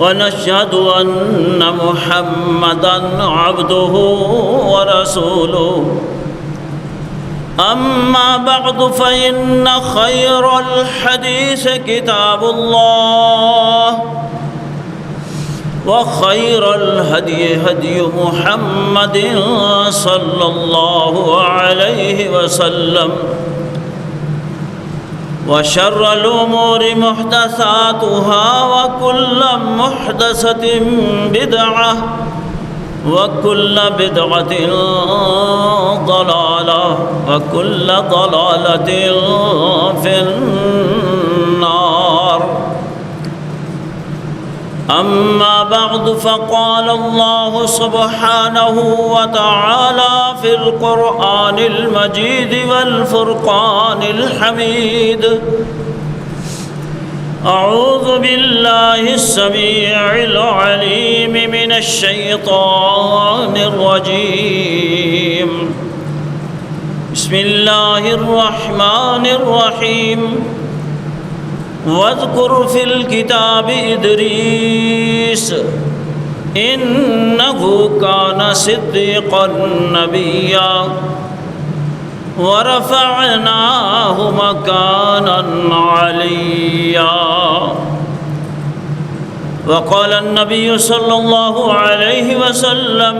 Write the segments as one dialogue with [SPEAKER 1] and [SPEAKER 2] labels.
[SPEAKER 1] ونشهد أن محمدًا عبده ورسوله. أما بعد فإن خير الحديث كتاب الله، وخير الهدي هدي محمد صلى الله عليه وسلم، وشر الأمور محدثاتها، وكل محدثة بدعة، وكل بدعة ضلالة، وكل ضلالة في النار. أما بعد فقال الله سبحانه وتعالى في القرآن المجيد والفرقان الحميد: أعوذ بالله السميع العليم من الشيطان الرجيم. بسم الله الرحمن الرحيم. واذكر في الكتاب إدريس إنه كان صديقا نبيا ورفعناه مكانا عليا. وقال النبي صلى الله عليه وسلم: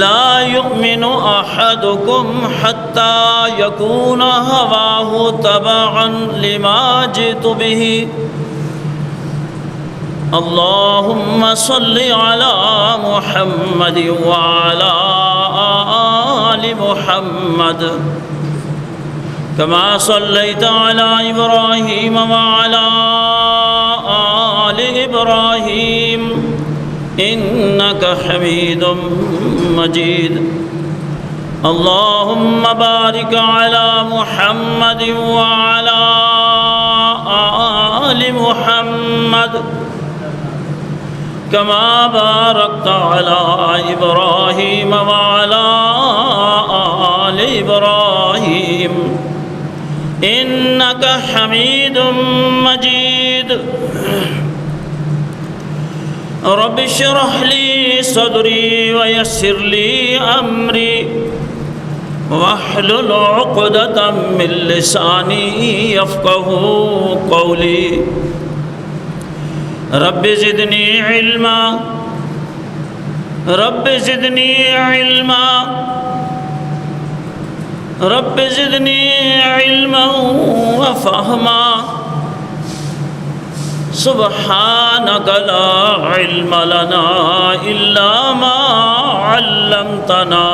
[SPEAKER 1] لا يؤمن أحدكم حتى يكون هواه تبعا لما جئت به. اللهم صل على محمد وعلى آل محمد كما صليت على إبراهيم وعلى آل إبراهيم إنك حميد مجيد. اللهم بارك على محمد وعلى آل محمد كما باركت على إبراهيم وعلى آل إبراهيم إنك حميد مجيد. رب اشرح لي صدري ويسر لي أمري واحلل عقدة من لساني يفقهوا قولي. رب زدني علما، رب زدني علما، رب زدني علما وفهما. سبحانك لا علم لنا إلا ما علمتنا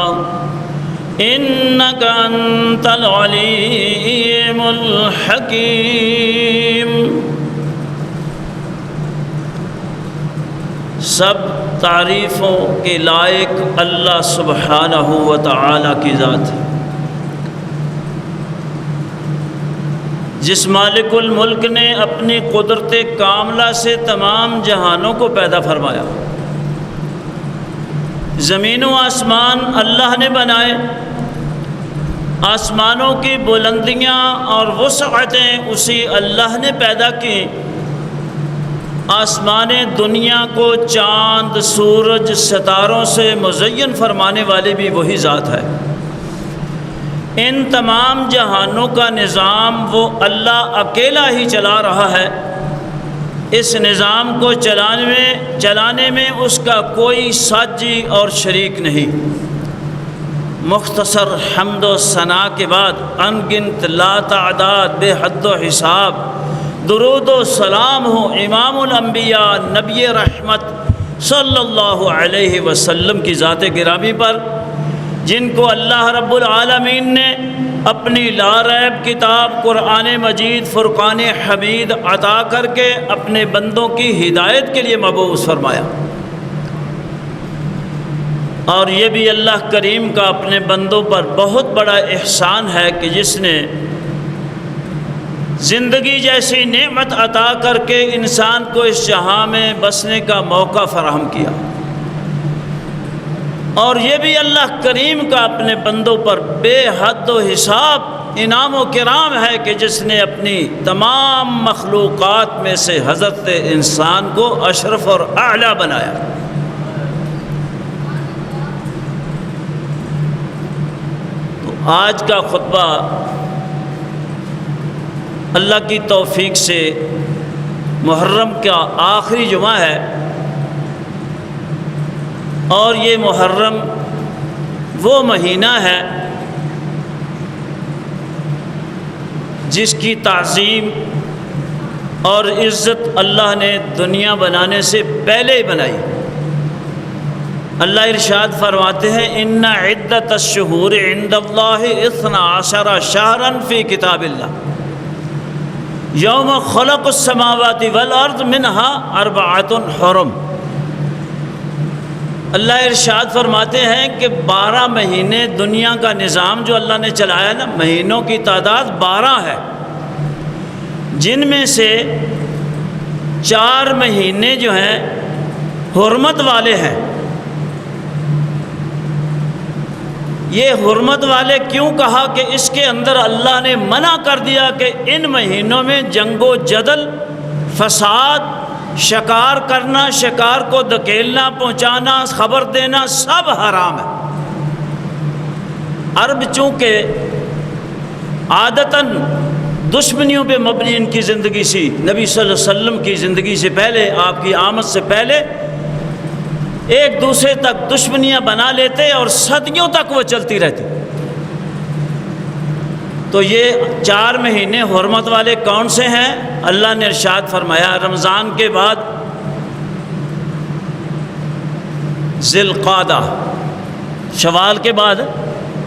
[SPEAKER 1] إنك أنت العليم الحكيم. سب تعریفوں کے لائق اللہ سبحانہ و تعالی کی ذات ہے، جس مالک الملک نے اپنی قدرت کاملہ سے تمام جہانوں کو پیدا فرمایا. زمین و آسمان اللہ نے بنائے. آسمانوں کی بلندیاں اور وسعتیں اسی اللہ نے پیدا کی. آسمان دنیا کو چاند، سورج، ستاروں سے مزین فرمانے والے بھی وہی ذات ہے. ان تمام جہانوں کا نظام وہ اللہ اکیلا ہی چلا رہا ہے. اس نظام کو چلانے میں اس کا کوئی ساجی اور شریک نہیں. مختصر حمد و ثنا کے بعد انگنت لا تعداد بے حد و حساب درود و سلام ہو امام الانبیاء نبی رحمت صلی اللہ علیہ وسلم کی ذات گرامی پر، جن کو اللہ رب العالمین نے اپنی لا ریب کتاب قرآن مجید فرقان حمید عطا کر کے اپنے بندوں کی ہدایت کے لیے مبعوث فرمایا. اور یہ بھی اللہ کریم کا اپنے بندوں پر بہت بڑا احسان ہے کہ جس نے زندگی جیسی نعمت عطا کر کے انسان کو اس جہاں میں بسنے کا موقع فراہم کیا. اور یہ بھی اللہ کریم کا اپنے بندوں پر بے حد و حساب انعام و کرام ہے کہ جس نے اپنی تمام مخلوقات میں سے حضرت انسان کو اشرف اور اعلیٰ بنایا۔ تو آج کا خطبہ اللہ کی توفیق سے محرم کا آخری جمعہ ہے، اور یہ محرم وہ مہینہ ہے جس کی تعظیم اور عزت اللہ نے دنیا بنانے سے پہلے ہی بنائی۔ اللہ ارشاد فرماتے ہیں ان عدت الشہور عند اللہ 12 شہرا فی کتاب اللہ یوم خلق السماوات والارض منها 4 حرم۔ اللہ ارشاد فرماتے ہیں کہ 12 مہینے دنیا کا نظام جو اللہ نے چلایا نا، مہینوں کی تعداد 12 ہے، جن میں سے 4 مہینے جو ہیں حرمت والے ہیں۔ یہ حرمت والے کیوں کہا؟ کہ اس کے اندر اللہ نے منع کر دیا کہ ان مہینوں میں جنگ و جدل، فساد، شکار کرنا، شکار کو دھکیلنا، پہنچانا، خبر دینا سب حرام ہے۔ عرب چونکہ عادتاً دشمنیوں پہ مبنی ان کی زندگی سی، نبی صلی اللہ علیہ وسلم کی زندگی سے پہلے، آپ کی آمد سے پہلے ایک دوسرے تک دشمنیاں بنا لیتے اور صدیوں تک وہ چلتی رہتی۔ تو یہ 4 مہینے حرمت والے کون سے ہیں؟ اللہ نے ارشاد فرمایا رمضان کے بعد ذی القعدہ، شوال کے بعد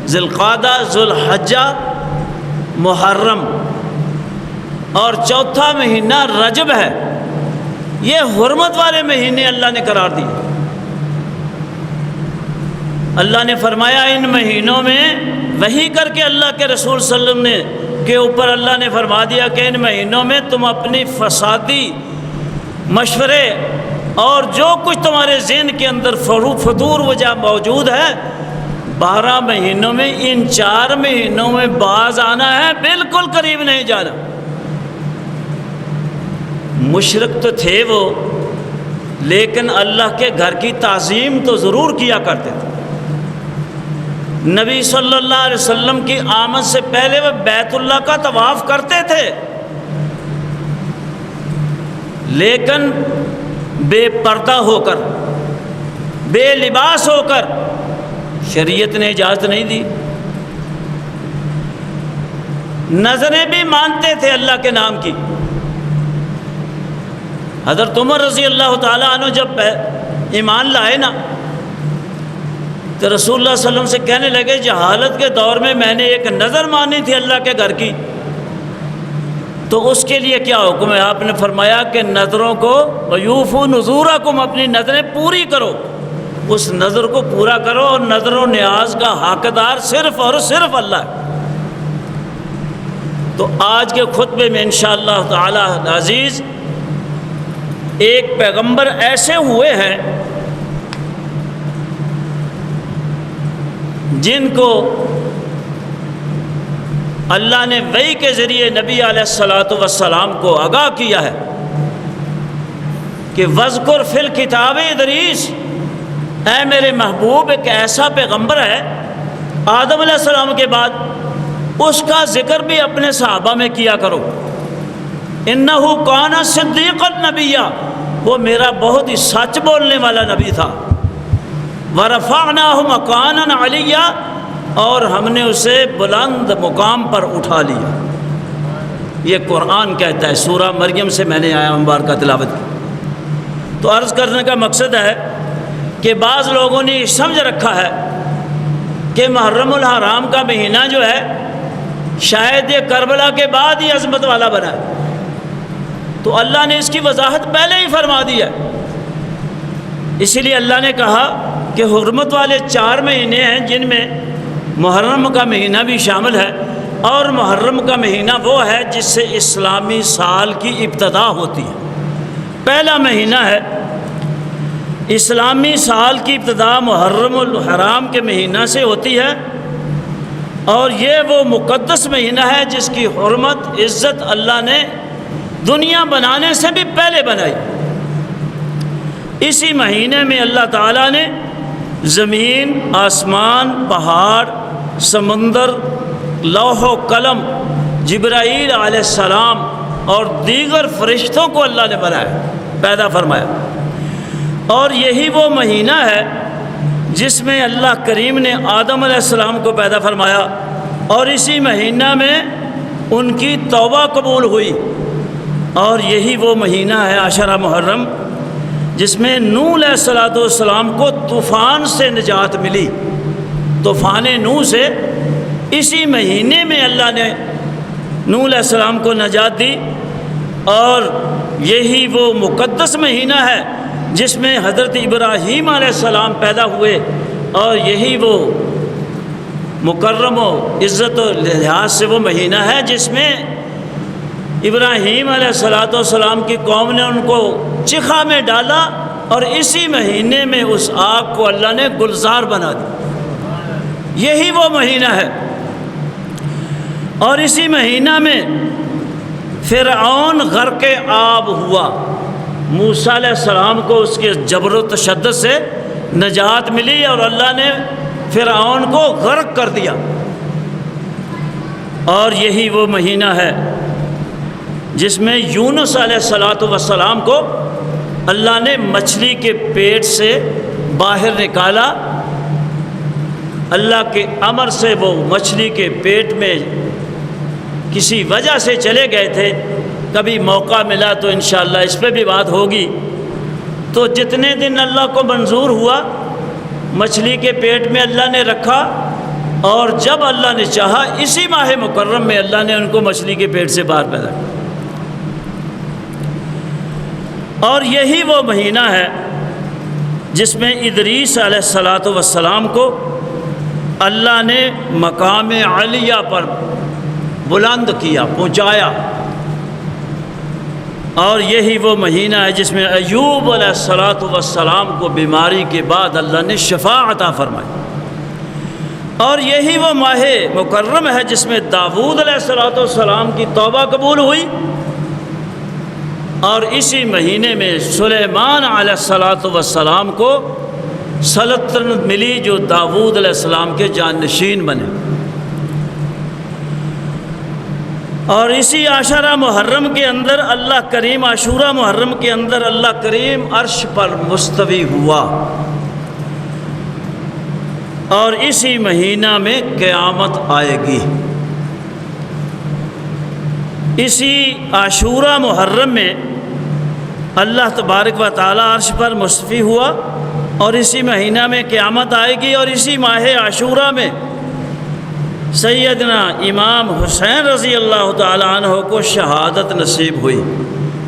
[SPEAKER 1] ذی القعدہ، ذو الحجہ، محرم، اور چوتھا مہینہ رجب ہے۔ یہ حرمت والے مہینے اللہ نے قرار دیے۔ اللہ نے فرمایا ان مہینوں میں وحی کر کے اللہ کے رسول صلی اللہ علیہ وسلم کے اوپر اللہ نے فرما دیا کہ ان مہینوں میں تم اپنی فسادی مشورے اور جو کچھ تمہارے ذہن کے اندر فطور وجہ موجود ہے، 12 مہینوں میں ان 4 مہینوں میں باز آنا ہے، بالکل قریب نہیں جانا۔ مشرک تو تھے وہ، لیکن اللہ کے گھر کی تعظیم تو ضرور کیا کرتے تھے۔ نبی صلی اللہ علیہ وسلم کی آمد سے پہلے وہ بیت اللہ کا طواف کرتے تھے، لیکن بے پردہ ہو کر، بے لباس ہو کر، شریعت نے اجازت نہیں دی۔ نظریں بھی مانتے تھے اللہ کے نام کی۔ حضرت عمر رضی اللہ تعالیٰ عنہ جب ایمان لائے نا، تو رسول اللہ صلی اللہ علیہ وسلم سے کہنے لگے جہالت کے دور میں میں نے ایک نظر مانی تھی اللہ کے گھر کی، تو اس کے لیے کیا حکم ہے؟ آپ نے فرمایا کہ نظروں کو وَيُوفُوا نُذُورَكُمْ، اپنی نظریں پوری کرو، اس نظر کو پورا کرو، اور نظر و نیاز کا حقدار صرف اور صرف اللہ ہے۔ تو آج کے خطبے میں انشاءاللہ تعالی عزیز ایک پیغمبر ایسے ہوئے ہیں جن کو اللہ نے وحی کے ذریعے نبی علیہ الصلوۃ والسلام کو آگاہ کیا ہے کہ وذکر فی الکتاب ادریس، اے میرے محبوب ایک ایسا پیغمبر ہے آدم علیہ السلام کے بعد، اس کا ذکر بھی اپنے صحابہ میں کیا کرو۔ انہ کان صدیقا نبیا، وہ میرا بہت ہی سچ بولنے والا نبی تھا۔ وَرَفَعْنَاهُ مَكَانًا عَلِيًّا، اور ہم نے اسے بلند مقام پر اٹھا لیا۔ یہ قرآن کہتا ہے، سورہ مریم سے میں نے آیا مبارکہ تلاوت کی۔ تو عرض کرنے کا مقصد ہے کہ بعض لوگوں نے یہ سمجھ رکھا ہے کہ محرم الحرام کا مہینہ جو ہے شاید یہ کربلا کے بعد ہی عظمت والا بنا ہے، تو اللہ نے اس کی وضاحت پہلے ہی فرما دی ہے۔ اسی لیے اللہ نے کہا کہ حرمت والے 4 مہینے ہیں جن میں محرم کا مہینہ بھی شامل ہے، اور محرم کا مہینہ وہ ہے جس سے اسلامی سال کی ابتدا ہوتی ہے۔ پہلا مہینہ ہے اسلامی سال کی ابتدا محرم الحرام کے مہینہ سے ہوتی ہے، اور یہ وہ مقدس مہینہ ہے جس کی حرمت عزت اللہ نے دنیا بنانے سے بھی پہلے بنائی۔ اسی مہینے میں اللہ تعالیٰ نے زمین، آسمان، پہاڑ، سمندر، لوح و قلم، جبرائیل علیہ السلام اور دیگر فرشتوں کو اللہ نے بنایا، پیدا فرمایا۔ اور یہی وہ مہینہ ہے جس میں اللہ کریم نے آدم علیہ السلام کو پیدا فرمایا، اور اسی مہینہ میں ان کی توبہ قبول ہوئی۔ اور یہی وہ مہینہ ہے عشرہ محرم جس میں نوح علیہ السلام کو طوفان سے نجات ملی۔ طوفان نوح سے اسی مہینے میں اللہ نے نوح علیہ السلام کو نجات دی۔ اور یہی وہ مقدس مہینہ ہے جس میں حضرت ابراہیم علیہ السلام پیدا ہوئے، اور یہی وہ مکرم و عزت و لحاظ سے وہ مہینہ ہے جس میں ابراہیم علیہ السلام کی قوم نے ان کو چخا میں ڈالا، اور اسی مہینے میں اس آگ کو اللہ نے گلزار بنا دی۔ یہی وہ مہینہ ہے۔ اور اسی مہینہ میں فرعون غرق آب ہوا، موسیٰ علیہ السلام کو اس کے جبر و تشدد سے نجات ملی، اور اللہ نے فرعون کو غرق کر دیا۔ اور یہی وہ مہینہ ہے جس میں یونس علیہ السلام کو اللہ نے مچھلی کے پیٹ سے باہر نکالا۔ اللہ کے امر سے وہ مچھلی کے پیٹ میں کسی وجہ سے چلے گئے تھے، کبھی موقع ملا تو انشاءاللہ اس پہ بھی بات ہوگی۔ تو جتنے دن اللہ کو منظور ہوا مچھلی کے پیٹ میں اللہ نے رکھا، اور جب اللہ نے چاہا اسی ماہ مکرم میں اللہ نے ان کو مچھلی کے پیٹ سے باہر پیدا کیا۔ اور یہی وہ مہینہ ہے جس میں ادریس علیہ السلام کو اللہ نے مقام علیہ پر بلند کیا، پہنچایا۔ اور یہی وہ مہینہ ہے جس میں ایوب علیہ السلام کو بیماری کے بعد اللہ نے شفا عطا فرمائی۔ اور یہی وہ ماہ مکرم ہے جس میں داؤد علیہ السلام کی توبہ قبول ہوئی، اور اسی مہینے میں سلیمان علیہ السلام کو سلطنت ملی جو داؤد علیہ السلام کے جانشین بنے۔ اور اسی عشرہ محرم کے اندر اللہ کریم، عاشورہ محرم کے اندر اللہ کریم عرش پر مستوی ہوا، اور اسی مہینہ میں قیامت آئے گی۔ اسی عاشورہ محرم میں اللہ تبارک و تعالی عرش پر مستوی ہوا، اور اسی مہینہ میں قیامت آئے گی۔ اور اسی ماہ عاشورہ میں سیدنا امام حسین رضی اللہ تعالی عنہ کو شہادت نصیب ہوئی۔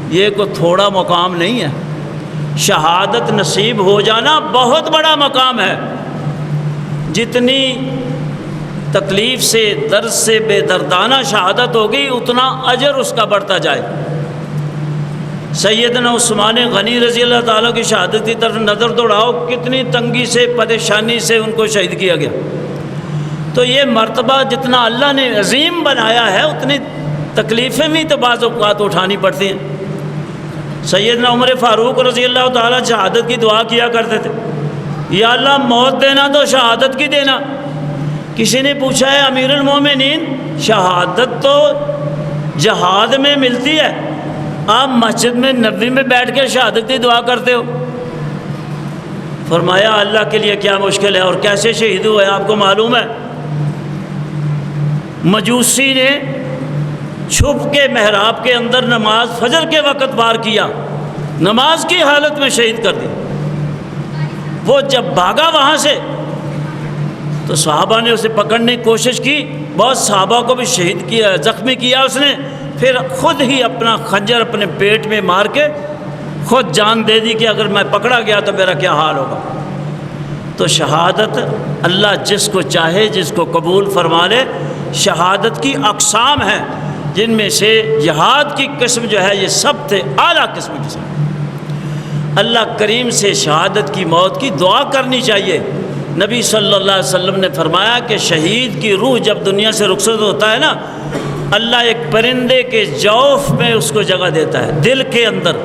[SPEAKER 1] یہ کوئی تھوڑا مقام نہیں ہے، شہادت نصیب ہو جانا بہت بڑا مقام ہے۔ جتنی تکلیف سے، درد سے بے دردانہ شہادت ہوگی اتنا اجر اس کا بڑھتا جائے۔ سیدنا عثمان غنی رضی اللہ تعالیٰ کی شہادت کی طرف نظر دوڑاؤ، کتنی تنگی سے، پریشانی سے ان کو شہید کیا گیا۔ تو یہ مرتبہ جتنا اللہ نے عظیم بنایا ہے اتنی تکلیفیں بھی تو بعض اوقات اٹھانی پڑتی ہیں۔ سیدنا عمر فاروق رضی اللہ تعالیٰ شہادت کی دعا کیا کرتے تھے، یا اللہ موت دینا تو شہادت کی دینا۔ کسی نے پوچھا ہے امیر المومنین شہادت تو جہاد میں ملتی ہے، آپ مسجد میں نبوی میں بیٹھ کے شہادت کی دعا کرتے ہو؟ فرمایا اللہ کے لیے کیا مشکل ہے، اور کیسے شہید ہوئے آپ کو معلوم ہے؟ مجوسی نے چھپ کے محراب کے اندر نماز فجر کے وقت پار کیا، نماز کی حالت میں شہید کر دی۔ وہ جب بھاگا وہاں سے تو صحابہ نے اسے پکڑنے کی کوشش کی، بہت صحابہ کو بھی شہید کیا، زخمی کیا اس نے، پھر خود ہی اپنا خنجر اپنے پیٹ میں مار کے خود جان دے دی کہ اگر میں پکڑا گیا تو میرا کیا حال ہوگا۔ تو شہادت اللہ جس کو چاہے جس کو قبول فرما لے۔ شہادت کی اقسام ہیں جن میں سے جہاد کی قسم جو ہے یہ سب سے اعلیٰ قسم کی۔ اللہ کریم سے شہادت کی موت کی دعا کرنی چاہیے، نبی صلی اللہ علیہ وسلم نے فرمایا کہ شہید کی روح جب دنیا سے رخصت ہوتا ہے نا، اللہ ایک پرندے کے جوف میں اس کو جگہ دیتا ہے، دل کے اندر۔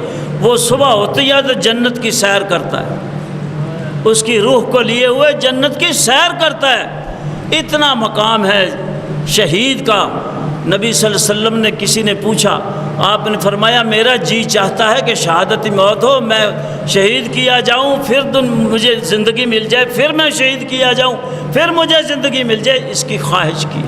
[SPEAKER 1] وہ صبح ہوتی ہے تو جنت کی سیر کرتا ہے، اس کی روح کو لیے ہوئے جنت کی سیر کرتا ہے۔ اتنا مقام ہے شہید کا۔ نبی صلی اللہ علیہ وسلم نے کسی نے پوچھا، آپ نے فرمایا میرا جی چاہتا ہے کہ شہادت موت ہو، میں شہید کیا جاؤں، پھر مجھے زندگی مل جائے، پھر میں شہید کیا جاؤں، پھر مجھے زندگی مل جائے، اس کی خواہش کی۔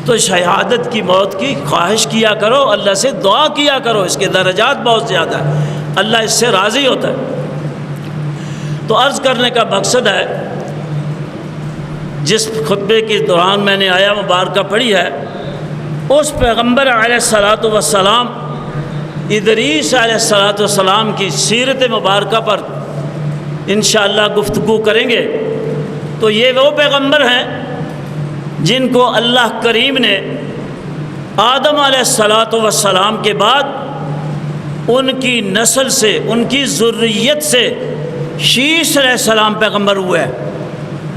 [SPEAKER 1] تو شہادت کی موت کی خواہش کیا کرو، اللہ سے دعا کیا کرو، اس کے درجات بہت زیادہ ہے، اللہ اس سے راضی ہوتا ہے۔ تو عرض کرنے کا مقصد ہے، جس خطبے کے دوران میں نے آیا مبارکہ پڑھی ہے، اس پیغمبر علیہ الصلاۃ والسلام ادریس علیہ الصلاۃ والسلام کی سیرت مبارکہ پر انشاءاللہ گفتگو کریں گے۔ تو یہ وہ پیغمبر ہیں جن کو اللہ کریم نے آدم علیہ الصلاۃ والسلام کے بعد ان کی نسل سے، ان کی ذریت سے شیش علیہ السلام پیغمبر ہوئے ہیں۔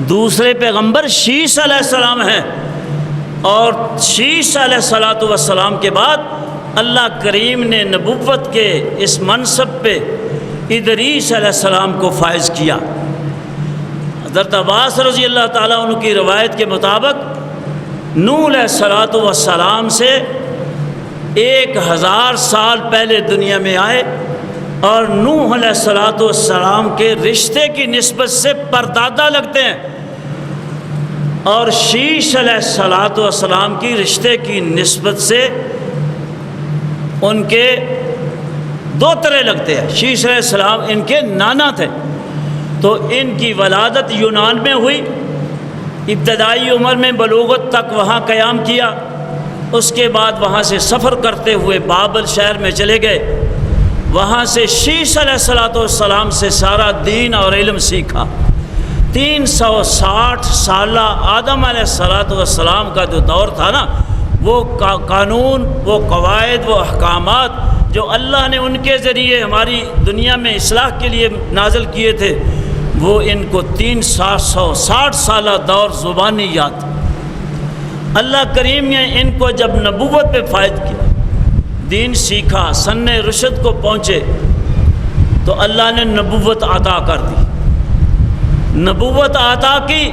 [SPEAKER 1] دوسرے پیغمبر شیش علیہ السلام ہیں، اور شیش علیہ الصلاۃ والسلام کے بعد اللہ کریم نے نبوت کے اس منصب پہ ادریس علیہ السلام کو فائز کیا۔ حضرت عباس رضی اللہ تعالیٰ عنہ کی روایت کے مطابق نوح علیہ الصلاۃ والسلام سے 1000 سال پہلے دنیا میں آئے، اور نوح علیہ الصلاۃ والسلام کے رشتے کی نسبت سے پردادا لگتے ہیں، اور شیش علیہ الصلاۃ والسلام کی رشتے کی نسبت سے ان کے دوترے لگتے ہیں۔ شیش علیہ السلام ان کے نانا تھے۔ تو ان کی ولادت یونان میں ہوئی، ابتدائی عمر میں بلوغت تک وہاں قیام کیا، اس کے بعد وہاں سے سفر کرتے ہوئے بابل شہر میں چلے گئے، وہاں سے شیش علیہ الصلاۃ والسلام سے سارا دین اور علم سیکھا۔ 360 سالہ آدم علیہ الصلاۃ والسلام کا جو دور تھا نا، وہ قانون، وہ قواعد، وہ احکامات جو اللہ نے ان کے ذریعے ہماری دنیا میں اصلاح کے لیے نازل کیے تھے، وہ ان کو 360 سالہ دور زبانی یاد۔ اللہ کریم نے ان کو جب نبوت پہ فائز کیا، دین سیکھا، سن رشد کو پہنچے، تو اللہ نے نبوت عطا کر دی۔ نبوت عطا کی،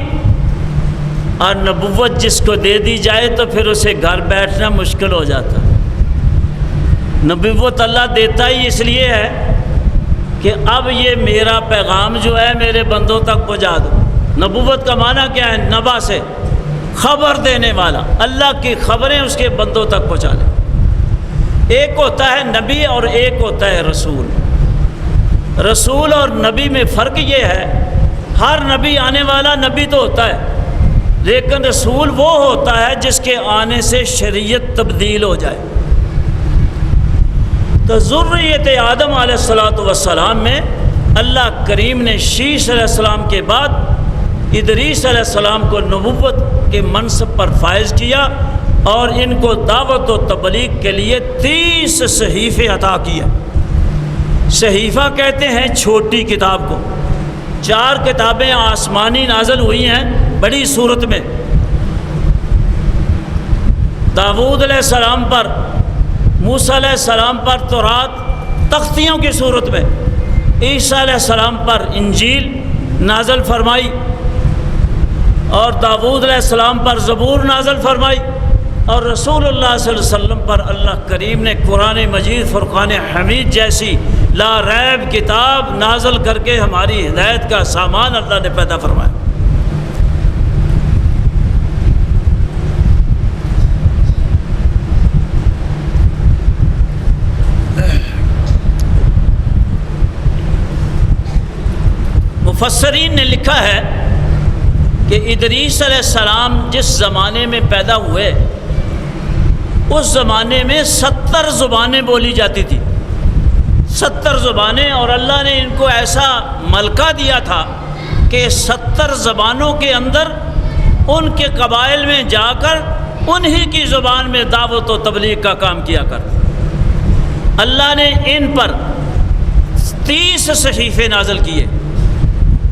[SPEAKER 1] اور نبوت جس کو دے دی جائے تو پھر اسے گھر بیٹھنا مشکل ہو جاتا۔ نبوت اللہ دیتا ہی اس لیے ہے کہ اب یہ میرا پیغام جو ہے میرے بندوں تک پہنچا دو۔ نبوت کا معنی کیا ہے؟ نبا سے خبر دینے والا، اللہ کی خبریں اس کے بندوں تک پہنچا دے۔ ایک ہوتا ہے نبی اور ایک ہوتا ہے رسول۔ رسول اور نبی میں فرق یہ ہے، ہر نبی آنے والا نبی تو ہوتا ہے، لیکن رسول وہ ہوتا ہے جس کے آنے سے شریعت تبدیل ہو جائے۔ تو ذریت آدم علیہ الصلاۃ والسلام میں اللہ کریم نے شیش علیہ السلام کے بعد ادریس علیہ السلام کو نبوت کے منصب پر فائز کیا، اور ان کو دعوت و تبلیغ کے لیے 30 صحیفے عطا کیا۔ صحیفہ کہتے ہیں چھوٹی کتاب کو۔ 4 کتابیں آسمانی نازل ہوئی ہیں بڑی صورت میں، داؤد علیہ السلام پر، موسیٰ علیہ السلام پر تورات تختیوں کی صورت میں، عیسیٰ علیہ السلام پر انجیل نازل فرمائی، اور داؤد علیہ السلام پر زبور نازل فرمائی، اور رسول اللہ صلی اللہ علیہ وسلم پر اللہ کریم نے قرآن مجید، فرقان حمید جیسی لا ریب کتاب نازل کر کے ہماری ہدایت کا سامان اللہ نے پیدا فرمایا۔ مفسرین نے لکھا ہے کہ ادریس علیہ السلام جس زمانے میں پیدا ہوئے، اس زمانے میں 70 زبانیں بولی جاتی تھی، 70 زبانیں، اور اللہ نے ان کو ایسا ملکہ دیا تھا کہ 70 زبانوں کے اندر ان کے قبائل میں جا کر انہی کی زبان میں دعوت و تبلیغ کا کام کیا کر۔ اللہ نے ان پر 30 صحیفے نازل کیے،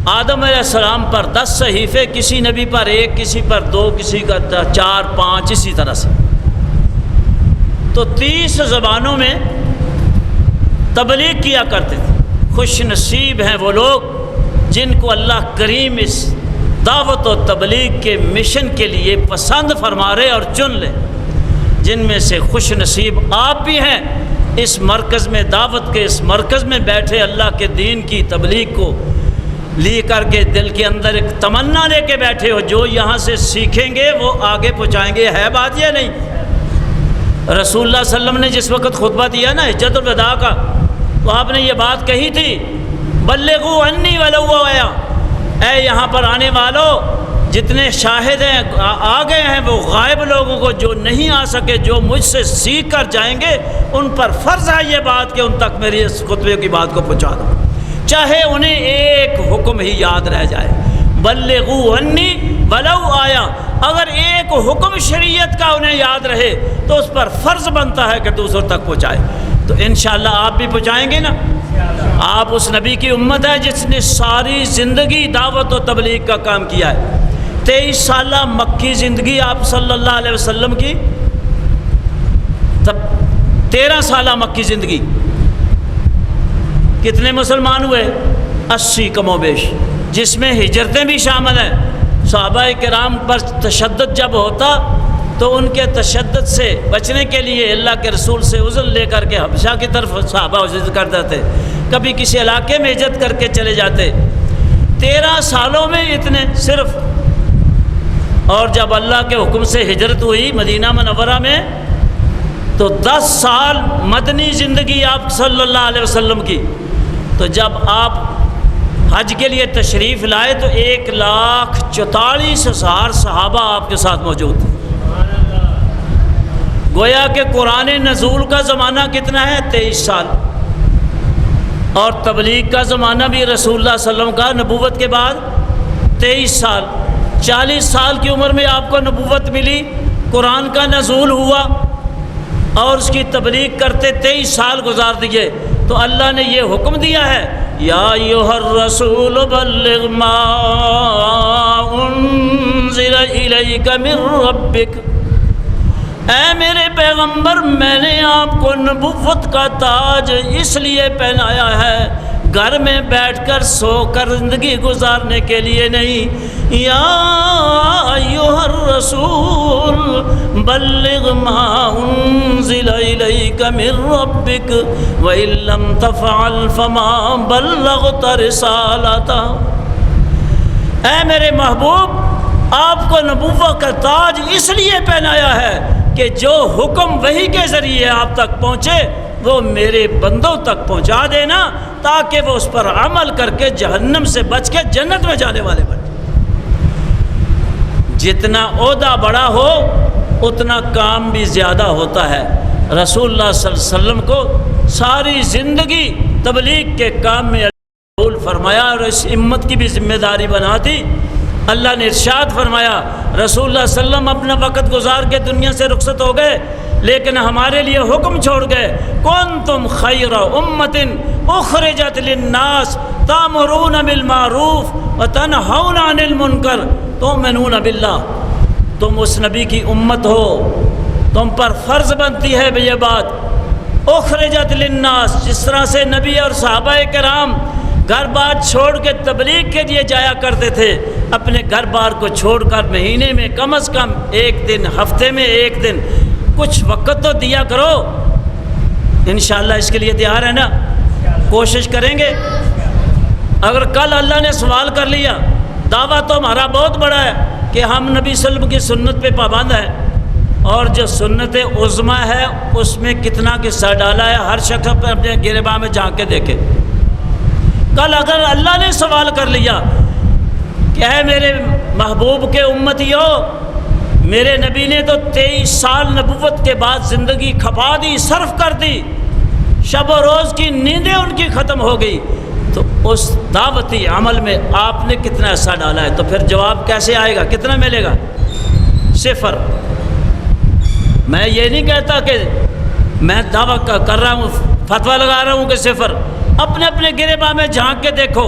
[SPEAKER 1] آدم علیہ السلام پر 10 صحیفے، کسی نبی پر 1، کسی پر 2، کسی کا 4، 5، اسی طرح سے، تو 30 زبانوں میں تبلیغ کیا کرتے تھے۔ خوش نصیب ہیں وہ لوگ جن کو اللہ کریم اس دعوت و تبلیغ کے مشن کے لیے پسند فرما رہے اور چن لے، جن میں سے خوش نصیب آپ بھی ہیں۔ اس مرکز میں، دعوت کے اس مرکز میں بیٹھے اللہ کے دین کی تبلیغ کو لی کر کے دل کے اندر ایک تمنا لے کے بیٹھے ہو، جو یہاں سے سیکھیں گے وہ آگے پہنچائیں گے۔ ہے بات یہ نہیں؟ رسول اللہ صلی اللہ علیہ وسلم نے جس وقت خطبہ دیا نا حجۃ الوداع کا، تو آپ نے یہ بات کہی تھی، بلغوا عنی ولو آیا، اے یہاں پر آنے والوں جتنے شاہد ہیں آ گئے ہیں، وہ غائب لوگوں کو جو نہیں آ سکے، جو مجھ سے سیکھ کر جائیں گے، ان پر فرض ہے یہ بات کہ ان تک میری اس خطبے کی بات کو پہنچا دو، چاہے انہیں ایک حکم ہی یاد رہ جائے۔ بلغوا عنی ولو آیا، اگر ایک حکم شریعت کا انہیں یاد رہے تو اس پر فرض بنتا ہے کہ دوسروں تک پہنچائے۔ تو انشاءاللہ آپ بھی پہنچائیں گے نا؟ آپ اس نبی کی امت ہے جس نے ساری زندگی دعوت و تبلیغ کا کام کیا ہے۔ 23 سالہ مکی زندگی آپ صلی اللہ علیہ وسلم کی، تب 13 سالہ مکی زندگی، کتنے مسلمان ہوئے؟ 80 کم و بیش، جس میں ہجرتیں بھی شامل ہیں۔ صحابہ کرام پر تشدد جب ہوتا تو ان کے تشدد سے بچنے کے لیے اللہ کے رسول سے عذر لے کر کے حبشہ کی طرف صحابہ ہجرت کرتے تھے، کبھی کسی علاقے میں ہجرت کر کے چلے جاتے۔ 13 سالوں میں اتنے صرف، اور جب اللہ کے حکم سے ہجرت ہوئی مدینہ منورہ میں تو 10 سال مدنی زندگی آپ صلی اللہ علیہ وسلم کی۔ تو جب آپ حج کے لیے تشریف لائے تو 1,44,000 صحابہ آپ کے ساتھ موجود تھے۔ گویا کہ قرآن نزول کا زمانہ کتنا ہے؟ 23 سال، اور تبلیغ کا زمانہ بھی رسول اللہ صلی اللہ علیہ وسلم کا نبوت کے بعد 23 سال۔ 40 سال کی عمر میں آپ کو نبوت ملی، قرآن کا نزول ہوا اور اس کی تبلیغ کرتے 23 سال گزار دیے۔ تو اللہ نے یہ حکم دیا ہے، یا ایھا الرسول بلغ ما انزل الیک من ربک، اے میرے پیغمبر میں نے آپ کو نبوت کا تاج اس لیے پہنایا ہے، گھر میں بیٹھ کر سو کر زندگی گزارنے کے لیے نہیں۔ یا ایھا الرسول بلغ ما انزل الیک من ربک وان لم تفعل فما بلغت رسالتہ، اے میرے محبوب آپ کو نبوت کا تاج اس لیے پہنایا ہے کہ جو حکم وحی کے ذریعے آپ تک پہنچے وہ میرے بندوں تک پہنچا دینا، تاکہ وہ اس پر عمل کر کے جہنم سے بچ کے جنت میں جانے والے بن جائیں۔ جتنا عہدہ بڑا ہو اتنا کام بھی زیادہ ہوتا ہے۔ رسول اللہ صلی اللہ علیہ وسلم کو ساری زندگی تبلیغ کے کام میں قبول فرمایا اور اس امت کی بھی ذمہ داری بنا دی۔ اللہ نے ارشاد فرمایا، رسول اللہ صلی اللہ علیہ وسلم اپنا وقت گزار کے دنیا سے رخصت ہو گئے، لیکن ہمارے لیے حکم چھوڑ گئے، کنتم خیر امت اخرجت للناس تأمرون بالمعروف وتنہون عن المنکر تؤمنون باللہ، تم اس نبی کی امت ہو، تم پر فرض بنتی ہے یہ بات، اخرجت للناس، جس طرح سے نبی اور صحابہ کرام گھر بار چھوڑ کے تبلیغ کے لیے جایا کرتے تھے، اپنے گھر بار کو چھوڑ کر مہینے میں کم از کم 1 دن، ہفتے میں 1 دن کچھ وقت تو دیا کرو۔ انشاءاللہ اس کے لیے تیار ہے نا؟ کوشش کریں گے۔ اگر کل اللہ نے سوال کر لیا، دعویٰ تو ہمارا بہت بڑا ہے کہ ہم نبی صلی اللہ علیہ وسلم کی سنت پہ پابند ہیں، اور جو سنت عظمیٰ ہے اس میں کتنا قصہ ڈالا ہے، ہر شخص اپنے گریباں میں جھانک کے دیکھے۔ کل اگر اللہ نے سوال کر لیا کہ اے میرے محبوب کے امتیو، میرے نبی نے تو 23 سال نبوت کے بعد زندگی کھپا دی، صرف کر دی، شب و روز کی نیندیں ان کی ختم ہو گئی، تو اس دعوتی عمل میں آپ نے کتنا حصہ ڈالا ہے؟ تو پھر جواب کیسے آئے گا؟ کتنا ملے گا؟ 0۔ میں یہ نہیں کہتا کہ میں دعویٰ کر رہا ہوں، فتویٰ لگا رہا ہوں کہ 0۔ اپنے اپنے گریباں میں جھانک کے دیکھو،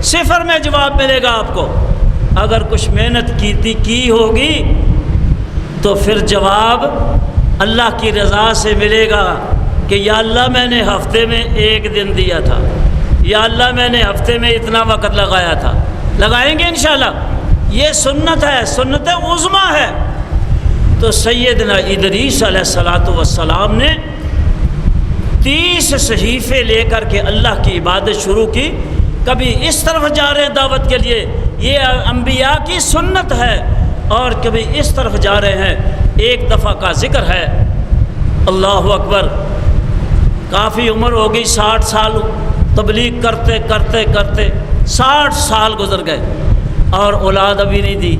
[SPEAKER 1] صفر میں جواب ملے گا آپ کو۔ اگر کچھ محنت کی ہوگی تو پھر جواب اللہ کی رضا سے ملے گا کہ یا اللہ میں نے ہفتے میں 1 دن دیا تھا، یا اللہ میں نے ہفتے میں اتنا وقت لگایا تھا۔ لگائیں گے انشاءاللہ، یہ سنت ہے، سنت عظمیٰ ہے۔ تو سیدنا ادریس علیہ السلام نے 30 صحیفے لے کر کے اللہ کی عبادت شروع کی۔ کبھی اس طرف جا رہے ہیں دعوت کے لیے، یہ انبیاء کی سنت ہے، اور کبھی اس طرف جا رہے ہیں۔ ایک دفعہ کا ذکر ہے، اللہ اکبر، کافی عمر ہو گئی، 60 سال تبلیغ کرتے کرتے کرتے 60 سال گزر گئے اور اولاد ابھی نہیں دی۔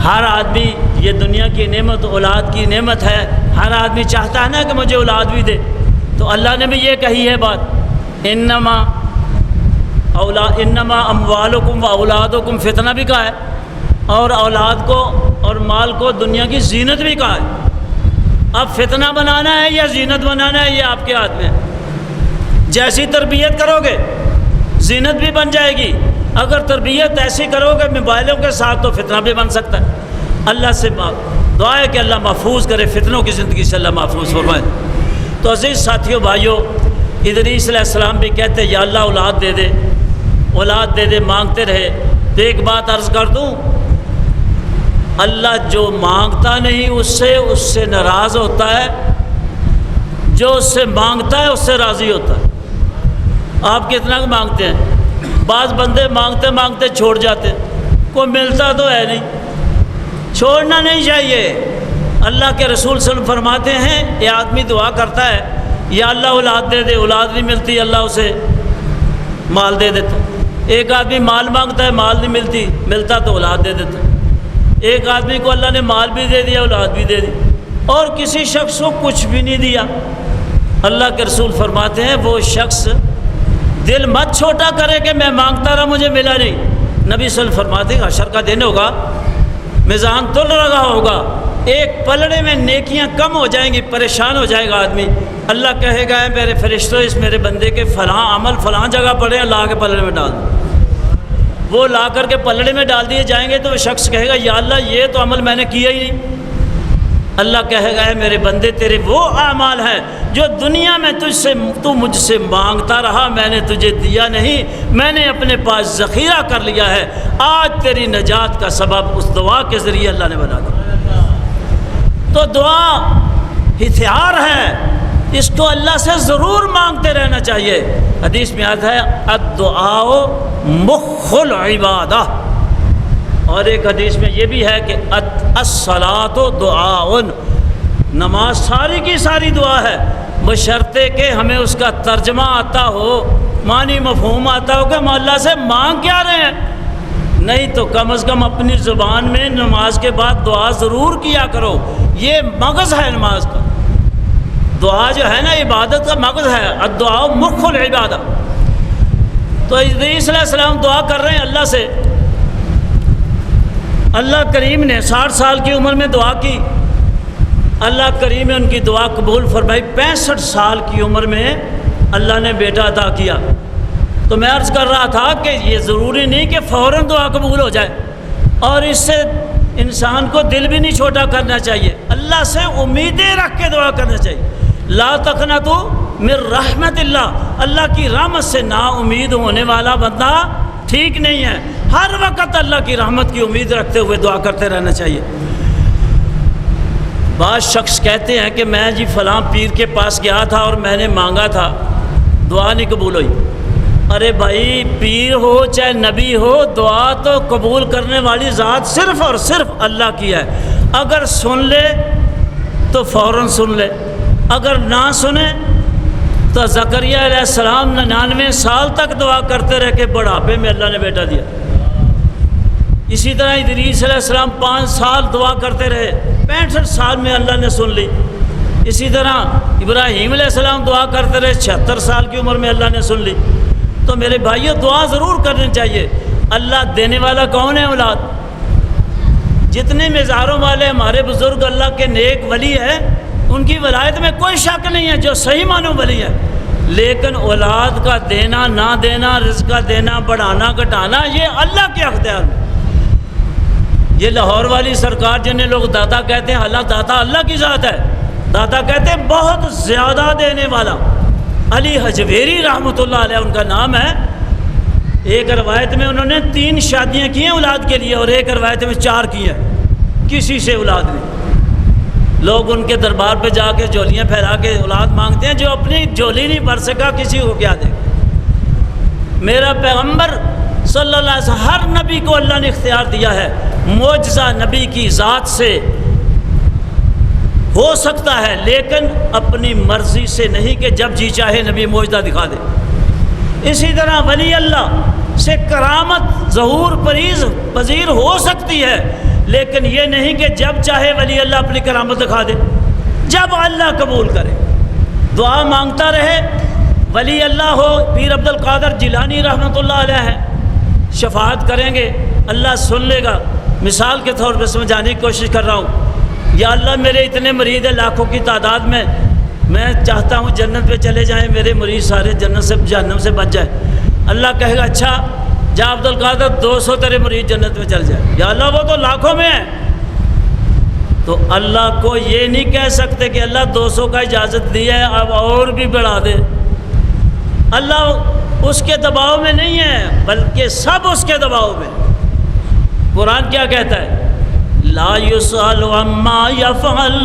[SPEAKER 1] ہر آدمی، یہ دنیا کی نعمت اولاد کی نعمت ہے، ہر آدمی چاہتا ہے نا کہ مجھے اولاد بھی دے۔ تو اللہ نے بھی یہ کہی ہے بات، انما اموالکم و اولادکم فتنہ بھی کہا ہے، اور اولاد کو اور مال کو دنیا کی زینت بھی کہا ہے۔ اب فتنہ بنانا ہے یا زینت بنانا ہے، یہ آپ کے ہاتھ میں ہے۔ جیسی تربیت کرو گے زینت بھی بن جائے گی، اگر تربیت ایسی کرو گے موبائلوں کے ساتھ تو فتنہ بھی بن سکتا ہے۔ اللہ سے دعا ہے کہ اللہ محفوظ کرے، فتنوں کی زندگی سے اللہ محفوظ فرمائے۔ تو عزیز ساتھیوں بھائیوں، ادریس علیہ السلام بھی کہتے یا اللہ اولاد دے دے، اولاد دے دے، مانگتے رہے۔ تو ایک بات عرض کر دوں، اللہ جو مانگتا نہیں اس سے ناراض ہوتا ہے، جو اس سے مانگتا ہے اس سے راضی ہوتا ہے۔ آپ کتنا مانگتے ہیں؟ بعض بندے مانگتے مانگتے چھوڑ جاتے، کوئی ملتا تو ہے نہیں۔ چھوڑنا نہیں چاہیے۔ اللہ کے رسول صلی اللہ علیہ وسلم فرماتے ہیں، یہ آدمی دعا کرتا ہے یا اللہ اولاد دے دے، اولاد نہیں ملتی، اللہ اسے مال دے دیتا۔ ایک آدمی مال مانگتا ہے، مال نہیں ملتا تو اولاد دے دیتا۔ ایک آدمی کو اللہ نے مال بھی دے دیا، اولاد بھی دے دی، اور کسی شخص کو کچھ بھی نہیں دیا۔ اللہ کے رسول فرماتے ہیں وہ شخص دل مت چھوٹا کرے کہ میں مانگتا رہا مجھے ملا نہیں۔ نبی صلی اللہ علیہ وسلم فرماتے ہیں حشر کا دن ہوگا، میزان تل رہا ہوگا، ایک پلڑے میں نیکیاں کم ہو جائیں گی، پریشان ہو جائے گا آدمی۔ اللہ کہے گا میرے فرشتوں اس میرے بندے کے فلاں عمل فلاں جگہ پڑے ہیں، لا کے پلڑے میں ڈال دو۔ وہ لا کر کے پلڑے میں ڈال دیے جائیں گے تو وہ شخص کہے گا یا اللہ یہ تو عمل میں نے کیا ہی نہیں۔ اللہ کہے گا میرے بندے تیرے وہ اعمال ہیں جو دنیا میں تو مجھ سے مانگتا رہا، میں نے تجھے دیا نہیں، میں نے اپنے پاس ذخیرہ کر لیا ہے، آج تیری نجات کا سبب اس دعا کے ذریعے اللہ نے بنا دیا۔ تو دعا ہتھیار ہے، اس کو اللہ سے ضرور مانگتے رہنا چاہیے۔ حدیث میں آتا ہے الدعاء مخ العبادہ، اور ایک حدیث میں یہ بھی ہے کہ الصلاۃ دعاء، نماز ساری کی ساری دعا ہے، بشرطے کہ ہمیں اس کا ترجمہ آتا ہو، معنی مفہوم آتا ہو کہ ہم اللہ سے مانگ کیا رہے ہیں۔ نہیں تو کم از کم اپنی زبان میں نماز کے بعد دعا ضرور کیا کرو، یہ مغز ہے نماز کا۔ دعا جو ہے نا عبادت کا مغز ہے، الدعاء مخ العبادہ۔ تو ادریس علیہ السلام دعا کر رہے ہیں اللہ سے، اللہ کریم نے 60 سال کی عمر میں دعا کی، اللہ کریم نے ان کی دعا قبول فرمائی۔ 65 سال کی عمر میں اللہ نے بیٹا عطا کیا۔ تو میں عرض کر رہا تھا کہ یہ ضروری نہیں کہ فوراً دعا قبول ہو جائے، اور اس سے انسان کو دل بھی نہیں چھوٹا کرنا چاہیے، اللہ سے امیدیں رکھ کے دعا کرنا چاہیے۔ لا تقنطوا من رحمت اللہ، اللہ کی رحمت سے نا امید ہونے والا بندہ ٹھیک نہیں ہے، ہر وقت اللہ کی رحمت کی امید رکھتے ہوئے دعا کرتے رہنا چاہیے۔ بعض شخص کہتے ہیں کہ میں جی فلاں پیر کے پاس گیا تھا اور میں نے مانگا تھا، دعا نہیں قبول ہوئی۔ ارے بھائی، پیر ہو چاہے نبی ہو، دعا تو قبول کرنے والی ذات صرف اور صرف اللہ کی ہے۔ اگر سن لے تو فوراً سن لے، اگر نہ سنے تو زکریا علیہ السلام 99 سال تک دعا کرتے رہ کے بڑھاپے میں اللہ نے بیٹا دیا۔ اسی طرح ادریس علیہ السلام 5 سال دعا کرتے رہے، 65 سال میں اللہ نے سن لی۔ اسی طرح ابراہیم علیہ السلام دعا کرتے رہے، 76 سال کی عمر میں اللہ نے سن لی۔ تو میرے بھائیو دعا ضرور کرنی چاہیے۔ اللہ دینے والا کون ہے؟ اولاد۔ جتنے مزاروں والے ہمارے بزرگ اللہ کے نیک ولی ہیں، ان کی ولایت میں کوئی شک نہیں ہے، جو صحیح معنوں ولی ہے۔ لیکن اولاد کا دینا نہ دینا، رزق کا دینا بڑھانا گھٹانا، یہ اللہ کے اختیار میں۔ یہ لاہور والی سرکار جنہیں لوگ داتا کہتے ہیں، اللہ داتا اللہ کی ذات ہے، داتا کہتے ہیں بہت زیادہ دینے والا۔ علی حجویری رحمۃ اللہ علیہ ان کا نام ہے۔ ایک روایت میں انہوں نے 3 شادیاں کی ہیں اولاد کے لیے، اور ایک روایت میں 4 کی ہیں، کسی سے اولاد نہیں۔ لوگ ان کے دربار پہ جا کے جھولیاں پھیلا کے اولاد مانگتے ہیں، جو اپنی جھولی نہیں بھر سکا کسی کو کیا دے۔ میرا پیغمبر صلی اللہ علیہ وسلم، ہر نبی کو اللہ نے اختیار دیا ہے، معجزہ نبی کی ذات سے ہو سکتا ہے، لیکن اپنی مرضی سے نہیں کہ جب جی چاہے نبی معجزہ دکھا دے۔ اسی طرح ولی اللہ سے کرامت ظہور پذیر ہو سکتی ہے، لیکن یہ نہیں کہ جب چاہے ولی اللہ اپنی کرامت دکھا دے، جب اللہ قبول کرے۔ دعا مانگتا رہے، ولی اللہ ہو، پیر عبد القادر جیلانی رحمۃ اللہ علیہ ہے، شفاعت کریں گے، اللہ سن لے گا۔ مثال کے طور پہ سمجھانے کی کوشش کر رہا ہوں، یا اللہ میرے اتنے مرید ہیں لاکھوں کی تعداد میں چاہتا ہوں جنت پہ چلے جائیں، میرے مرید سارے جنت سے جہنم سے بچ جائے۔ اللہ کہے گا اچھا جا عبد القادر 200 تیرے مرید جنت میں چل جائے، یا اللہ وہ تو لاکھوں میں ہے۔ تو اللہ کو یہ نہیں کہہ سکتے کہ اللہ 200 کا اجازت دی ہے اب اور بھی بڑھا دے۔ اللہ اس کے دباؤ میں نہیں ہے، بلکہ سب اس کے دباؤ میں۔ قرآن کیا کہتا ہے؟ لا یسأل عما یفعل،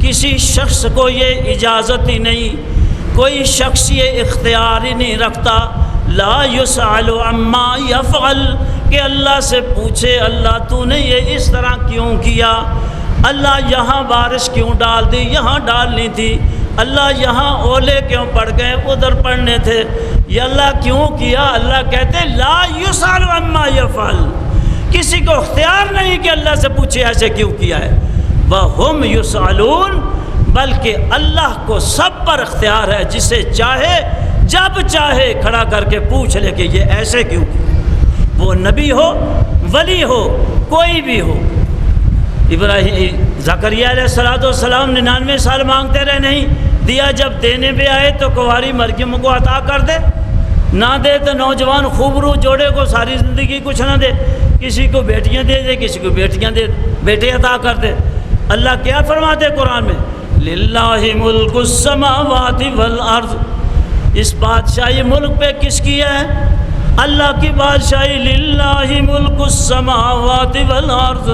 [SPEAKER 1] کسی شخص کو یہ اجازت ہی نہیں، کوئی شخص یہ اختیار ہی نہیں رکھتا، لا یسأل عما یفعل، کہ اللہ سے پوچھے اللہ تو نے یہ اس طرح کیوں کیا، اللہ یہاں بارش کیوں ڈال دی، یہاں ڈالنی تھی، اللہ یہاں اولے کیوں پڑ گئے، ادھر پڑھنے تھے، یہ اللہ کیوں کیا۔ اللہ کہتے لا یسأل عما یفعل، کسی کو اختیار نہیں کہ اللہ سے پوچھے ایسے کیوں کیا ہے۔ وَهُمْ يُسْأَلُونَ، بلکہ اللہ کو سب پر اختیار ہے، جسے چاہے جب چاہے کھڑا کر کے پوچھ لے کہ یہ ایسے کیوں کیا، وہ نبی ہو، ولی ہو، کوئی بھی ہو۔ زکریا علیہ السلام 99 سال مانگتے رہے، نہیں دیا، جب دینے پہ آئے تو کنواری مریم کو عطا کر دے، نہ دے تو نوجوان خوبرو جوڑے کو ساری زندگی کچھ نہ دے، کسی کو بیٹیاں دے دے، کسی کو بیٹے عطا کر دے۔ اللہ کیا فرماتے قرآن میں؟ للہ ملک السماوات والارض، اس بادشاہی ملک پہ کس کی ہے؟ اللہ کی بادشاہی۔ للہ ملک السماوات والارض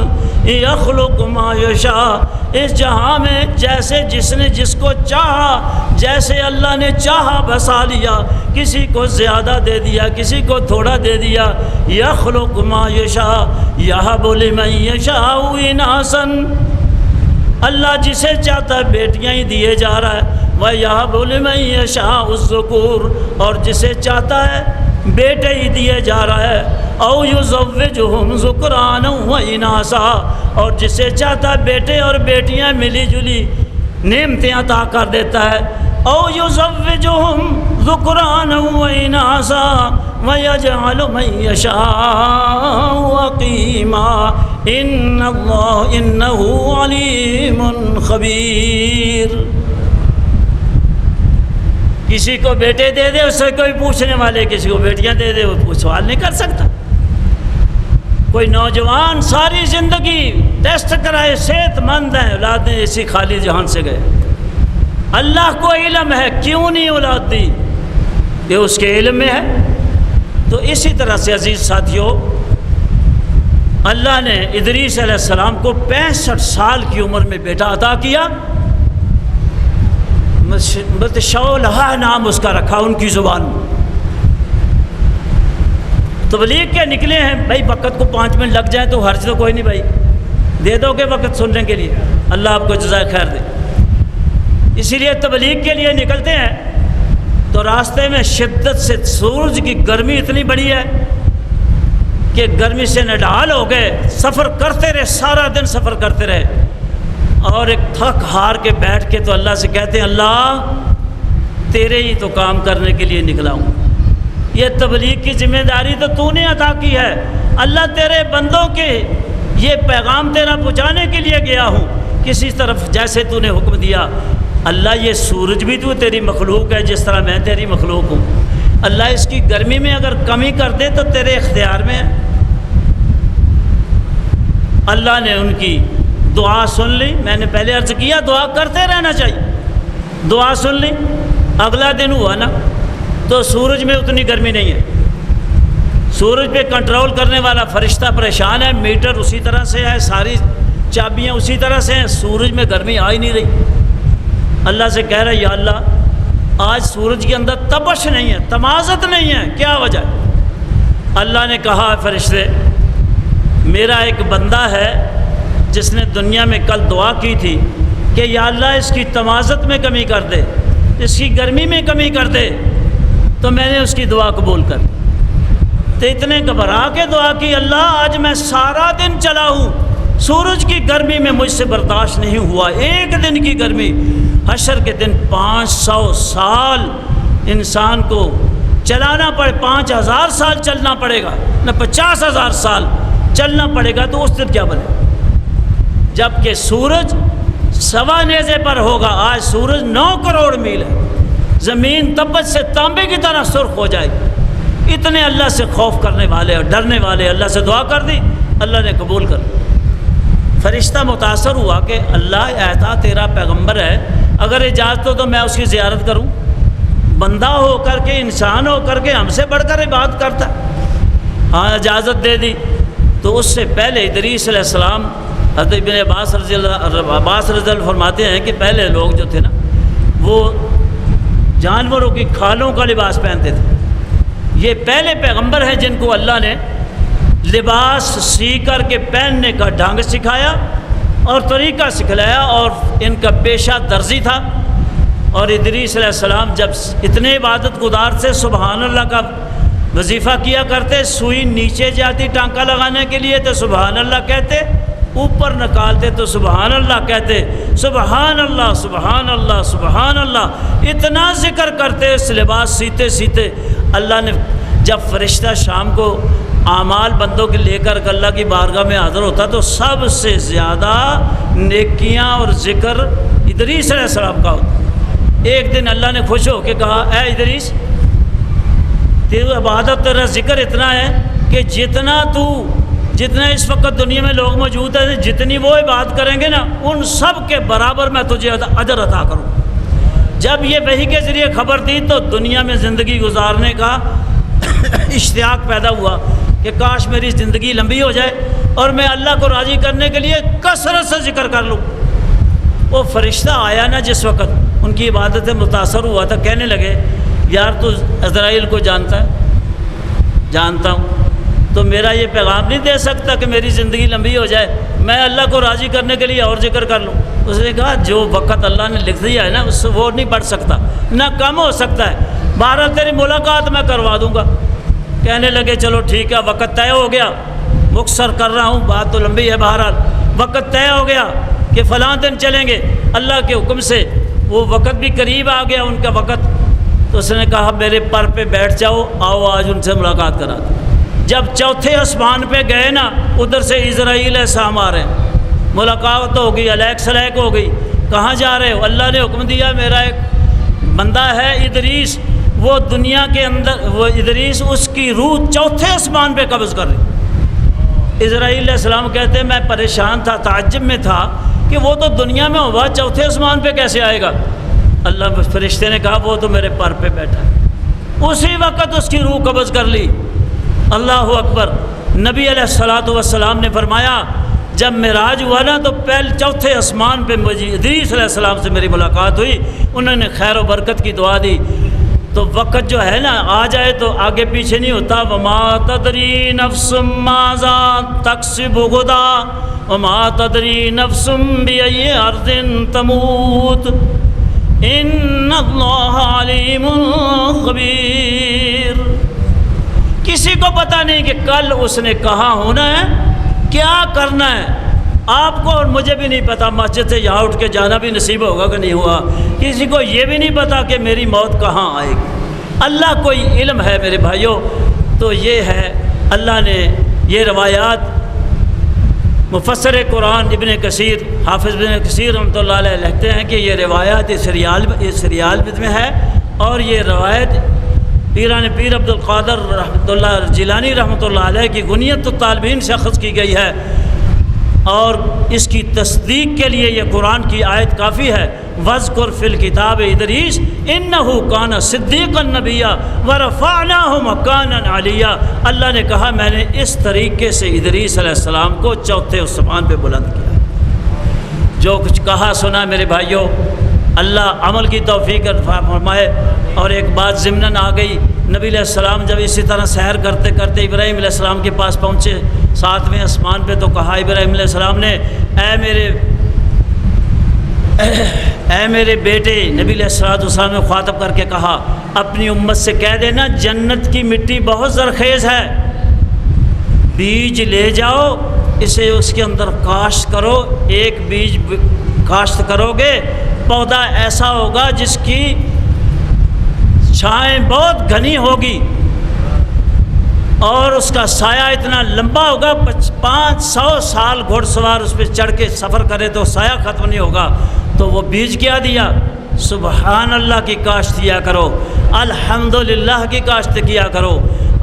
[SPEAKER 1] یخلق ما یشاء، اس جہاں میں جیسے جس نے جس کو چاہا، جیسے اللہ نے چاہا بسا لیا، کسی کو زیادہ دے دیا، کسی کو تھوڑا دے دیا۔ یخلق ما یشاء یہب لمن یشاء اناسا، اللہ جسے چاہتا ہے بیٹیاں ہی دیے جا رہا ہے، وَيَهَبُ لِمَن يَشَاءُ الذُّكُورَ، اور جسے چاہتا ہے بیٹے ہی دیے جا رہا ہے، اَوْ يُزَوِّجُهُمْ ذُكْرَانًا وَإِنَاثًا، اور جسے چاہتا ہے بیٹے اور بیٹیاں ملی جلی نعمتیں عطا کر دیتا ہے۔ اَوْ يُزَوِّجُهُمْ ذُكْرَانًا وَإِنَاثًا وَيَجْعَلُ مَن يَشَاءُ عَقِيمًا إِنَّهُ عَلِيمٌ خَبِيرٌ۔ کسی کو بیٹے دے دے، اس سے کوئی پوچھنے والے، کسی کو بیٹیاں دے دے، وہ سوال نہیں کر سکتا۔ کوئی نوجوان ساری زندگی ٹیسٹ کرائے، صحت مند ہیں، اولادیں اسی خالی جہان سے گئے، اللہ کو علم ہے کیوں نہیں اولاد دی، یہ اس کے علم میں ہے۔ تو اسی طرح سے عزیز ساتھیوں، اللہ نے ادریس علیہ السلام کو 65 سال کی عمر میں بیٹا عطا کیا، متشولہ نام اس کا رکھا ان کی زبان میں۔ تبلیغ کے نکلے ہیں بھائی، وقت کو 5 منٹ لگ جائیں تو حرج تو کوئی نہیں بھائی، دے دو گے وقت سننے کے لیے، اللہ آپ کو جزائے خیر دے۔ اسی لیے تبلیغ کے لیے نکلتے ہیں تو راستے میں شدت سے سورج کی گرمی اتنی بڑی ہے کہ گرمی سے نڈال ہو گئے، سفر کرتے رہے، سارا دن سفر کرتے رہے، اور ایک تھک ہار کے بیٹھ کے تو اللہ سے کہتے ہیں اللہ تیرے ہی تو کام کرنے کے لیے نکلا ہوں، یہ تبلیغ کی ذمہ داری تو تو نے عطا کی ہے، اللہ تیرے بندوں کے یہ پیغام تیرا پہنچانے کے لیے گیا ہوں، کسی طرف جیسے تو نے حکم دیا۔ اللہ یہ سورج بھی تو تیری مخلوق ہے جس طرح میں تیری مخلوق ہوں، اللہ اس کی گرمی میں اگر کمی کر دے تو تیرے اختیار میں ہے۔ اللہ نے ان کی دعا سن لی۔ میں نے پہلے عرض کیا دعا کرتے رہنا چاہیے، دعا سن لی۔ اگلا دن ہوا نا تو سورج میں اتنی گرمی نہیں ہے، سورج پہ کنٹرول کرنے والا فرشتہ پریشان ہے، میٹر اسی طرح سے ہے، ساری چابیاں اسی طرح سے ہیں، سورج میں گرمی آ ہی نہیں رہی۔ اللہ سے کہہ رہا ہے یا اللہ آج سورج کے اندر تپش نہیں ہے، تمازت نہیں ہے، کیا وجہ ہے؟ اللہ نے کہا فرشتے میرا ایک بندہ ہے جس نے دنیا میں کل دعا کی تھی کہ یا اللہ اس کی تمازت میں کمی کر دے، اس کی گرمی میں کمی کر دے، تو میں نے اس کی دعا قبول کر لی۔ تو اتنے گھبرا کے دعا کی اللہ آج میں سارا دن چلا ہوں، سورج کی گرمی میں مجھ سے برداشت نہیں ہوا، ایک دن کی گرمی، حشر کے دن 500 سال انسان کو چلانا پڑے، 5000 سال چلنا پڑے گا نہ 50,000 سال چلنا پڑے گا، تو اس دن کیا بنے؟ جب کہ سورج سوا نیزے پر ہوگا، آج سورج 9 کروڑ میل ہے، زمین تپش سے تانبے کی طرح سرخ ہو جائے گی۔ اتنے اللہ سے خوف کرنے والے اور ڈرنے والے اللہ سے دعا کر دی، اللہ نے قبول کر لی۔ فرشتہ متاثر ہوا کہ اللہ ایسا تیرا پیغمبر ہے، اگر اجازت ہو تو میں اس کی زیارت کروں، بندہ ہو کر کے انسان ہو کر کے ہم سے بڑھ کر عبادت کرتا ہے۔ ہاں اجازت دے دی۔ تو اس سے پہلے ادریس علیہ السلام، حضرت ابن عباس رضی اللہ فرماتے ہیں کہ پہلے لوگ جو تھے نا وہ جانوروں کی کھالوں کا لباس پہنتے تھے، یہ پہلے پیغمبر ہیں جن کو اللہ نے لباس سی کر کے پہننے کا ڈھنگ سکھایا اور طریقہ سکھلایا، اور ان کا پیشہ درزی تھا۔ اور ادریس علیہ السلام جب اتنے عبادت گزار سے سبحان اللہ کا وظیفہ کیا کرتے، سوئی نیچے جاتی ٹانکا لگانے کے لیے تو سبحان اللہ کہتے، اوپر نکالتے تو سبحان اللہ کہتے، سبحان اللہ سبحان اللہ سبحان اللہ، اتنا ذکر کرتے اس لباس سیتے سیتے۔ اللہ نے جب فرشتہ شام کو اعمال بندوں کے لے کر اللہ کی بارگاہ میں حاضر ہوتا تو سب سے زیادہ نیکیاں اور ذکر ادریس علیہ السلام کا ہوتا۔ ایک دن اللہ نے خوش ہو کے کہا اے ادریس تیری عبادت تیرا ذکر اتنا ہے کہ جتنا اس وقت دنیا میں لوگ موجود ہیں جتنی وہ عبادت کریں گے نا ان سب کے برابر میں تجھے اجر عطا کروں۔ جب یہ وحی کے ذریعے خبر دی تو دنیا میں زندگی گزارنے کا اشتیاق پیدا ہوا کہ کاش میری زندگی لمبی ہو جائے اور میں اللہ کو راضی کرنے کے لیے کثرت سے ذکر کر لوں۔ وہ فرشتہ آیا نا جس وقت ان کی عبادت سے متاثر ہوا تھا، کہنے لگے یار تو عزرائیل کو جانتا ہے؟ جانتا ہوں، تو میرا یہ پیغام نہیں دے سکتا کہ میری زندگی لمبی ہو جائے، میں اللہ کو راضی کرنے کے لیے اور ذکر کر لوں؟ اس نے کہا جو وقت اللہ نے لکھ دیا ہے نا اس سے وہ نہیں بڑھ سکتا نہ کم ہو سکتا ہے، بہرحال تیری ملاقات میں کروا دوں گا۔ کہنے لگے چلو ٹھیک ہے، وقت طے ہو گیا، مختصر کر رہا ہوں بات تو لمبی ہے، بہرحال وقت طے ہو گیا کہ فلاں دن چلیں گے، اللہ کے حکم سے وہ وقت بھی قریب آ گیا ان کا وقت۔ تو اس نے کہا میرے پر پہ بیٹھ جاؤ، آؤ آج ان سے ملاقات کرا دو۔ جب چوتھے آسمان پہ گئے نا ادھر سے اسرائیل سام آ رہے ہیں، ملاقات ہو گئی، الیک سلیک ہو گئی، کہاں جا رہے ہو؟ اللہ نے حکم دیا میرا ایک بندہ ہے ادریس، وہ دنیا کے اندر، وہ ادریس اس کی روح چوتھے آسمان پہ قبض کر رہی۔ اسرائیل علیہ السلام کہتے ہیں میں پریشان تھا، تعجب میں تھا کہ وہ تو دنیا میں ہوا، چوتھے آسمان پہ کیسے آئے گا؟ اللہ فرشتے نے کہا وہ تو میرے پر پہ بیٹھا ہے، اسی وقت اس کی روح قبض کر لی۔ اللہ اکبر۔ نبی علیہ الصلوۃ والسلام نے فرمایا جب معراج ہوا نا تو پہلے چوتھے آسمان پہ ادریس علیہ السلام سے میری ملاقات ہوئی، انہوں نے خیر و برکت کی دعا دی۔ تو وقت جو ہے نا آ جائے تو آگے پیچھے نہیں ہوتا۔ وما تدری نفس ماذا تکسب غدا وما تدری نفس بأی ارض تموت ان اللہ علیم خبیر۔ کسی کو پتہ نہیں کہ کل اس نے کہاں ہونا ہے، کیا کرنا ہے۔ آپ کو اور مجھے بھی نہیں پتہ مسجد سے یہاں اٹھ کے جانا بھی نصیب ہوگا کہ نہیں ہوا، کسی کو یہ بھی نہیں پتہ کہ میری موت کہاں آئے گی۔ اللہ کوئی علم ہے میرے بھائیوں۔ تو یہ ہے اللہ نے یہ روایات مفسر قرآن ابن کثیر، حافظ ابن کثیر رحمۃ اللہ علیہ لکھتے ہیں کہ یہ روایت اس ریال میں ہے، اور یہ روایت پیران پیر عبد القادر رحمۃ اللہ جیلانی رحمۃ اللہ علیہ کی غنیت الطالبین سے اخذ کی گئی ہے، اور اس کی تصدیق کے لیے یہ قرآن کی آیت کافی ہے۔ وَاذْكُرْ فِي الْكِتَابِ ادریس إِنَّهُ كَانَ صِدِّيقًا نَبِيًّا وَرَفَعْنَاهُ مَكَانًا عَلِيًّا۔ اللہ نے کہا میں نے اس طریقے سے ادریس علیہ السلام کو چوتھے آسمان پہ بلند کیا۔ جو کچھ کہا سنا میرے بھائیوں، اللہ عمل کی توفیق فرمائے۔ اور ایک بات ضمناً آ گئی، نبی علیہ السلام جب اسی طرح سیر کرتے کرتے ابراہیم علیہ السلام کے پاس پہنچے 7ویں آسمان پہ، تو کہا ابراہیم علیہ السلام نے اے میرے بیٹے، نبی علیہ السلام نے خاطب کر کے کہا اپنی امت سے کہہ دینا جنت کی مٹی بہت زرخیز ہے، بیج لے جاؤ، اسے اس کے اندر کاشت کرو، ایک بیج کاشت کرو گے پودا ایسا ہوگا جس کی چھائیں بہت گھنی ہوگی، اور اس کا سایہ اتنا لمبا ہوگا 500 سال گھوڑ سوار اس پہ چڑھ کے سفر کرے تو سایہ ختم نہیں ہوگا۔ تو وہ بیج کیا دیا؟ سبحان اللہ کی کاشت کیا کرو، الحمدللہ کی کاشت کیا کرو،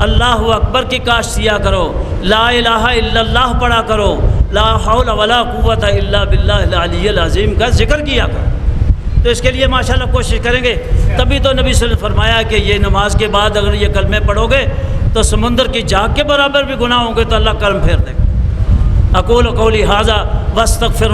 [SPEAKER 1] اللہ اکبر کی کاشت کیا کرو، لا الہ الا اللہ پڑھا کرو، لا حول ولا قوت الا باللہ العلی العظیم کا ذکر کیا کرو۔ تو اس کے لیے ماشاءاللہ کوشش کریں گے، تبھی تو نبی صلی اللہ علیہ وسلم نے فرمایا کہ یہ نماز کے بعد اگر یہ کلمے پڑھو گے تو سمندر کی جھاگ کے برابر بھی گناہ ہوں گے تو اللہ کرم پھیر دے گا۔ اقول قولی ھذا واستغفر